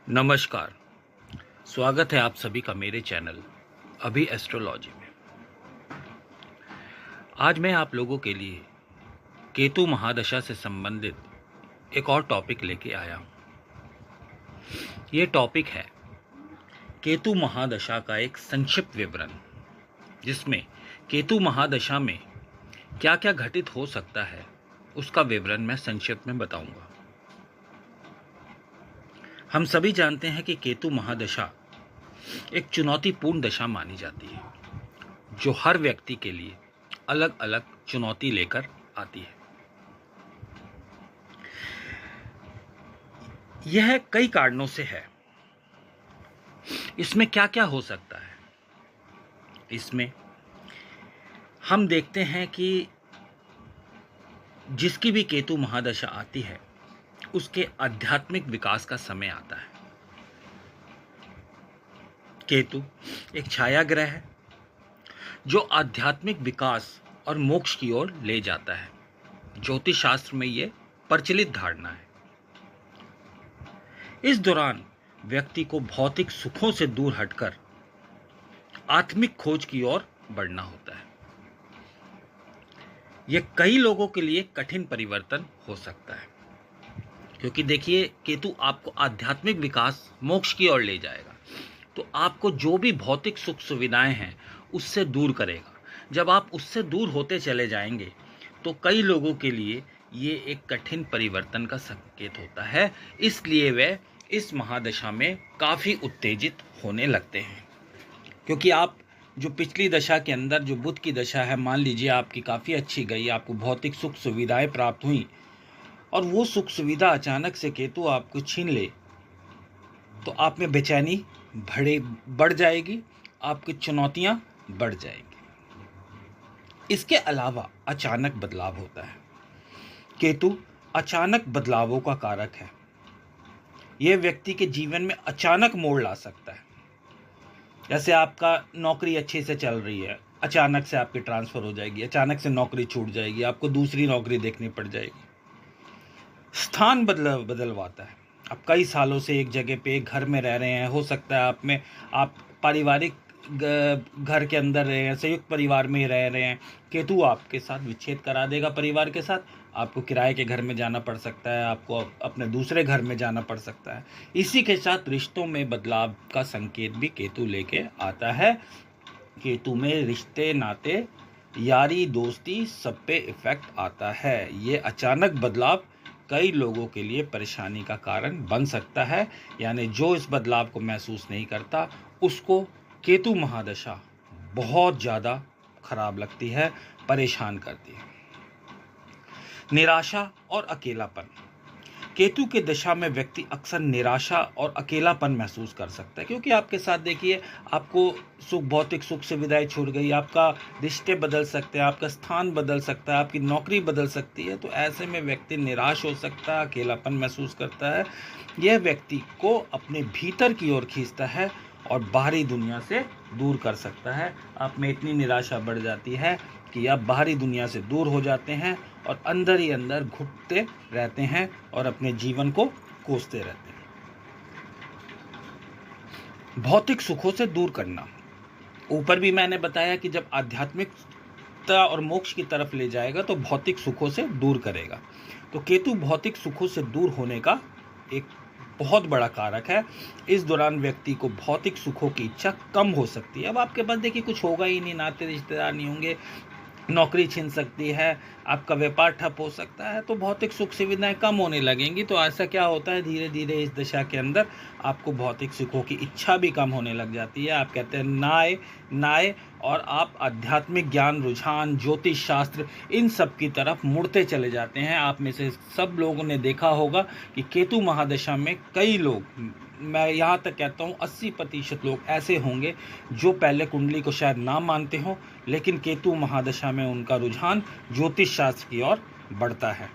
नमस्कार। स्वागत है आप सभी का मेरे चैनल अभी एस्ट्रोलॉजी में। आज मैं आप लोगों के लिए केतु महादशा से संबंधित एक और टॉपिक लेके आया हूँ। ये टॉपिक है केतु महादशा का एक संक्षिप्त विवरण, जिसमें केतु महादशा में क्या क्या घटित हो सकता है उसका विवरण मैं संक्षिप्त में बताऊंगा। हम सभी जानते हैं कि केतु महादशा एक चुनौतीपूर्ण दशा मानी जाती है, जो हर व्यक्ति के लिए अलग अलग चुनौती लेकर आती है। यह कई कारणों से है। इसमें क्या क्या हो सकता है? इसमें हम देखते हैं कि जिसकी भी केतु महादशा आती है उसके आध्यात्मिक विकास का समय आता है। केतु एक छाया ग्रह है जो आध्यात्मिक विकास और मोक्ष की ओर ले जाता है। ज्योतिष शास्त्र में यह प्रचलित धारणा है। इस दौरान व्यक्ति को भौतिक सुखों से दूर हटकर आत्मिक खोज की ओर बढ़ना होता है। यह कई लोगों के लिए कठिन परिवर्तन हो सकता है, क्योंकि देखिए केतु आपको आध्यात्मिक विकास मोक्ष की ओर ले जाएगा, तो आपको जो भी भौतिक सुख सुविधाएं हैं उससे दूर करेगा। जब आप उससे दूर होते चले जाएंगे तो कई लोगों के लिए ये एक कठिन परिवर्तन का संकेत होता है। इसलिए वे इस महादशा में काफ़ी उत्तेजित होने लगते हैं, क्योंकि आप जो पिछली दशा के अंदर जो बुध की दशा है, मान लीजिए आपकी काफ़ी अच्छी गई, आपको भौतिक सुख सुविधाएं प्राप्त हुई और वो सुख सुविधा अचानक से केतु आपको छीन ले, तो आप में बेचैनी बढ़ जाएगी, आपकी चुनौतियां बढ़ जाएंगी। इसके अलावा अचानक बदलाव होता है। केतु अचानक बदलावों का कारक है। यह व्यक्ति के जीवन में अचानक मोड़ ला सकता है। जैसे आपका नौकरी अच्छे से चल रही है, अचानक से आपकी ट्रांसफर हो जाएगी, अचानक से नौकरी छूट जाएगी, आपको दूसरी नौकरी देखनी पड़ जाएगी। स्थान बदलवाता है। आप कई सालों से एक जगह पे एक घर में रह रहे हैं, हो सकता है आप पारिवारिक घर के अंदर रहे हैं, संयुक्त परिवार में रह रहे हैं, केतु आपके साथ विच्छेद करा देगा परिवार के साथ। आपको किराए के घर में जाना पड़ सकता है, आपको अपने दूसरे घर में जाना पड़ सकता है। इसी के साथ रिश्तों में बदलाव का संकेत भी केतु लेके आता है। केतु में रिश्ते नाते यारी दोस्ती सब पे इफेक्ट आता है। ये अचानक बदलाव कई लोगों के लिए परेशानी का कारण बन सकता है। यानी जो इस बदलाव को महसूस नहीं करता उसको केतु महादशा बहुत ज़्यादा खराब लगती है, परेशान करती है। निराशा और अकेलापन। केतु के दशा में व्यक्ति अक्सर निराशा और अकेलापन महसूस कर सकता है, क्योंकि आपके साथ देखिए आपको भौतिक सुख सुविधाएं छूट गई, आपका रिश्ते बदल सकते हैं, आपका स्थान बदल सकता है, आपकी नौकरी बदल सकती है। तो ऐसे में व्यक्ति निराश हो सकता है, अकेलापन महसूस करता है। यह व्यक्ति को अपने भीतर की ओर खींचता है और बाहरी दुनिया से दूर कर सकता है। आप में इतनी निराशा बढ़ जाती है कि आप बाहरी दुनिया से दूर हो जाते हैं और अंदर ही अंदर घुटते रहते हैं और अपने जीवन को कोसते रहते हैं। भौतिक सुखों से दूर करना। ऊपर भी मैंने बताया कि जब आध्यात्मिकता और मोक्ष की तरफ ले जाएगा तो भौतिक सुखों से दूर करेगा। तो केतु भौतिक सुखों से दूर होने का एक बहुत बड़ा कारक है। इस दौरान व्यक्ति को भौतिक सुखों की इच्छा कम हो सकती है। अब आपके पास देखिए कुछ होगा ही नहीं, नाते रिश्तेदार नहीं होंगे, नौकरी छीन सकती है, आपका व्यापार ठप हो सकता है, तो भौतिक सुख सुविधाएं कम होने लगेंगी। तो ऐसा क्या होता है, धीरे धीरे इस दशा के अंदर आपको भौतिक सुखों की इच्छा भी कम होने लग जाती है। आप कहते हैं ना आए और आप आध्यात्मिक ज्ञान, रुझान, ज्योतिष शास्त्र इन सब की तरफ मुड़ते चले जाते हैं। आप में से सब लोगों ने देखा होगा कि केतु महादशा में कई लोग, मैं यहाँ तक कहता हूँ 80% लोग ऐसे होंगे जो पहले कुंडली को शायद ना मानते हों, लेकिन केतु महादशा में उनका रुझान ज्योतिष शास्त्र की ओर बढ़ता है।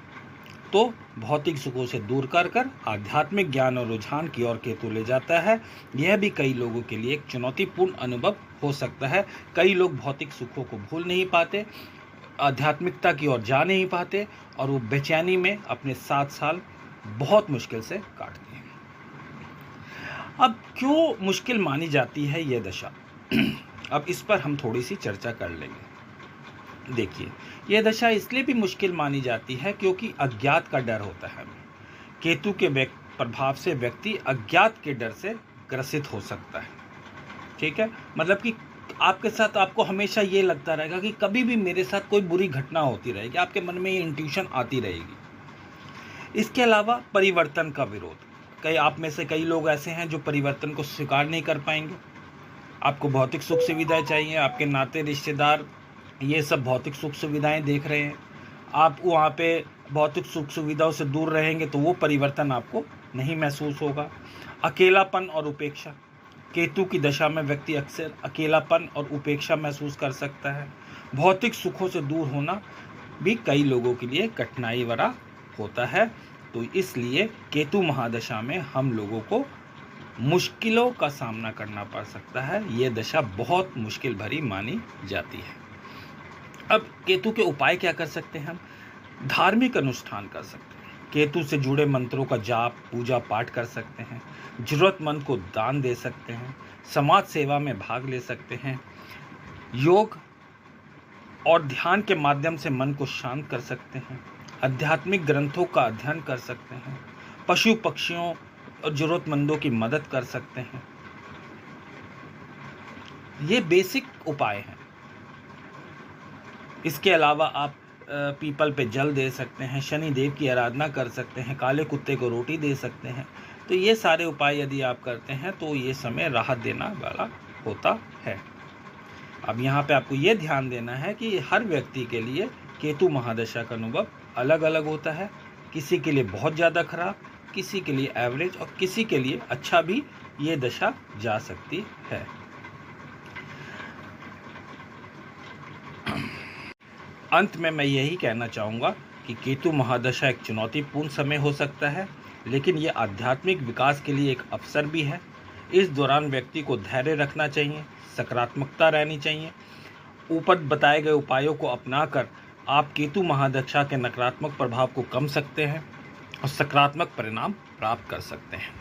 तो भौतिक सुखों से दूर कर आध्यात्मिक ज्ञान और रुझान की ओर केतु ले जाता है। यह भी कई लोगों के लिए एक चुनौतीपूर्ण अनुभव हो सकता है। कई लोग भौतिक सुखों को भूल नहीं पाते, आध्यात्मिकता की ओर जा नहीं पाते और वो बेचैनी में अपने 7 साल बहुत मुश्किल से काटते हैं। अब क्यों मुश्किल मानी जाती है ये दशा? अब इस पर हम थोड़ी सी चर्चा कर लेंगे। देखिए, यह दशा इसलिए भी मुश्किल मानी जाती है क्योंकि अज्ञात का डर होता है। केतु के प्रभाव से व्यक्ति अज्ञात के डर से ग्रसित हो सकता है। ठीक है, मतलब कि आपके साथ आपको हमेशा ये लगता रहेगा कि कभी भी मेरे साथ कोई बुरी घटना होती रहेगी, आपके मन में ये इंट्यूशन आती रहेगी। इसके अलावा परिवर्तन का विरोध, कई आप में से कई लोग ऐसे हैं जो परिवर्तन को स्वीकार नहीं कर पाएंगे। आपको भौतिक सुख सुविधाएं चाहिए, आपके नाते रिश्तेदार ये सब भौतिक सुख सुविधाएं देख रहे हैं, आप वहाँ पे भौतिक सुख सुविधाओं से दूर रहेंगे तो वो परिवर्तन आपको नहीं महसूस होगा। अकेलापन और उपेक्षा, केतु की दशा में व्यक्ति अक्सर अकेलापन और उपेक्षा महसूस कर सकता है। भौतिक सुखों से दूर होना भी कई लोगों के लिए कठिनाई भरा होता है। तो इसलिए केतु महादशा में हम लोगों को मुश्किलों का सामना करना पड़ सकता है। ये दशा बहुत मुश्किल भरी मानी जाती है। अब केतु के उपाय क्या कर सकते हैं हम? धार्मिक अनुष्ठान कर सकते हैं, केतु से जुड़े मंत्रों का जाप पूजा पाठ कर सकते हैं, जरूरतमंद को दान दे सकते हैं, समाज सेवा में भाग ले सकते हैं, योग और ध्यान के माध्यम से मन को शांत कर सकते हैं, आध्यात्मिक ग्रंथों का अध्ययन कर सकते हैं, पशु पक्षियों और जरूरतमंदों की मदद कर सकते हैं। ये बेसिक उपाय हैं। इसके अलावा आप पीपल पे जल दे सकते हैं, शनि देव की आराधना कर सकते हैं, काले कुत्ते को रोटी दे सकते हैं। तो ये सारे उपाय यदि आप करते हैं तो ये समय राहत देना वाला होता है। अब यहाँ पे आपको ये ध्यान देना है कि हर व्यक्ति के लिए केतु महादशा का अनुभव अलग अलग होता है। किसी के लिए बहुत ज़्यादा खराब, किसी के लिए एवरेज और किसी के लिए अच्छा भी ये दशा जा सकती है। अंत में मैं यही कहना चाहूँगा कि केतु महादशा एक चुनौतीपूर्ण समय हो सकता है, लेकिन ये आध्यात्मिक विकास के लिए एक अवसर भी है। इस दौरान व्यक्ति को धैर्य रखना चाहिए, सकारात्मकता रहनी चाहिए। ऊपर बताए गए उपायों को अपनाकर आप केतु महादशा के नकारात्मक प्रभाव को कम सकते हैं और सकारात्मक परिणाम प्राप्त कर सकते हैं।